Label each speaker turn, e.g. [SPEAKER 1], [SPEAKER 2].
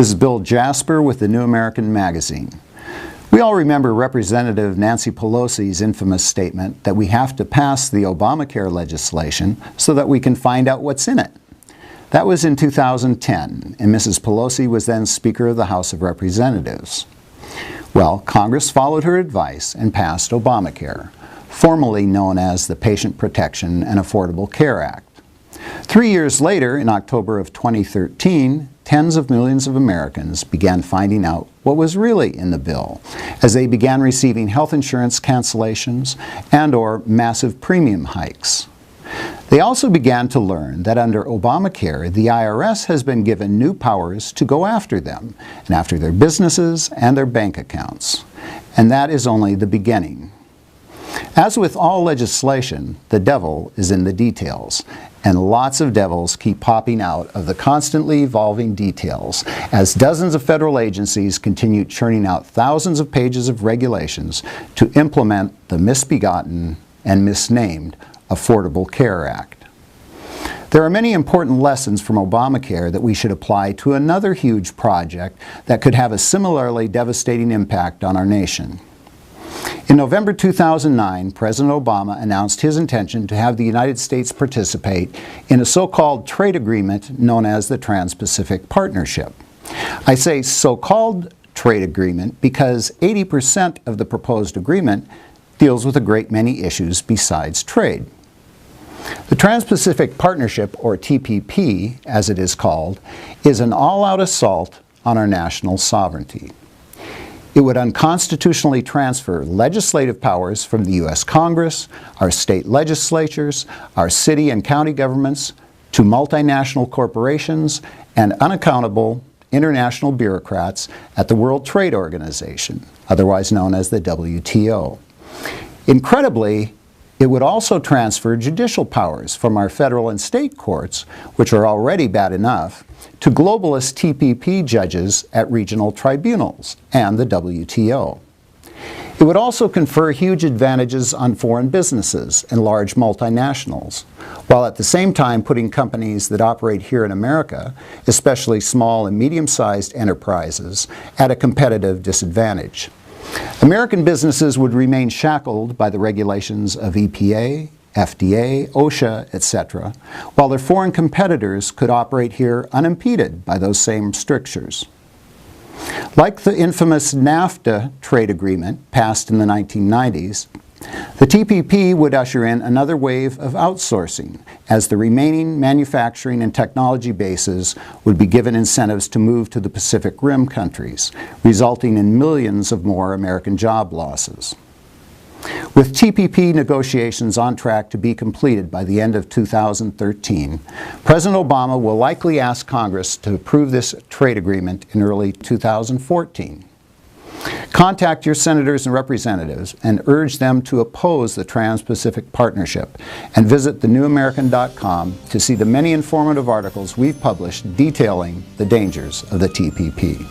[SPEAKER 1] This is Bill Jasper with the New American Magazine. We all remember Representative Nancy Pelosi's infamous statement that we have to pass the Obamacare legislation so that we can find out what's in it. That was in 2010, and Mrs. Pelosi was then Speaker of the House of Representatives. Well, Congress followed her advice and passed Obamacare, formerly known as the Patient Protection and Affordable Care Act. 3 years later, in October of 2013, tens of millions of Americans began finding out what was really in the bill as they began receiving health insurance cancellations and/or massive premium hikes. They also began to learn that under Obamacare, the IRS has been given new powers to go after them and after their businesses and their bank accounts. And that is only the beginning. As with all legislation, the devil is in the details, and lots of devils keep popping out of the constantly evolving details as dozens of federal agencies continue churning out thousands of pages of regulations to implement the misbegotten and misnamed Affordable Care Act. There are many important lessons from Obamacare that we should apply to another huge project that could have a similarly devastating impact on our nation. In November 2009, President Obama announced his intention to have the United States participate in a so-called trade agreement known as the Trans-Pacific Partnership. I say so-called trade agreement because 80% of the proposed agreement deals with a great many issues besides trade. The Trans-Pacific Partnership, or TPP as it is called, is an all-out assault on our national sovereignty. It would unconstitutionally transfer legislative powers from the U.S. Congress, our state legislatures, our city and county governments, to multinational corporations and unaccountable international bureaucrats at the World Trade Organization, otherwise known as the WTO. Incredibly, it would also transfer judicial powers from our federal and state courts, which are already bad enough, to globalist TPP judges at regional tribunals and the WTO. It would also confer huge advantages on foreign businesses and large multinationals, while at the same time putting companies that operate here in America, especially small and medium-sized enterprises, at a competitive disadvantage. American businesses would remain shackled by the regulations of EPA, FDA, OSHA, etc., while their foreign competitors could operate here unimpeded by those same strictures. Like the infamous NAFTA trade agreement passed in the 1990s, the TPP would usher in another wave of outsourcing, as the remaining manufacturing and technology bases would be given incentives to move to the Pacific Rim countries, resulting in millions of more American job losses. With TPP negotiations on track to be completed by the end of 2013, President Obama will likely ask Congress to approve this trade agreement in early 2014. Contact your senators and representatives and urge them to oppose the Trans-Pacific Partnership, and visit thenewamerican.com to see the many informative articles we've published detailing the dangers of the TPP.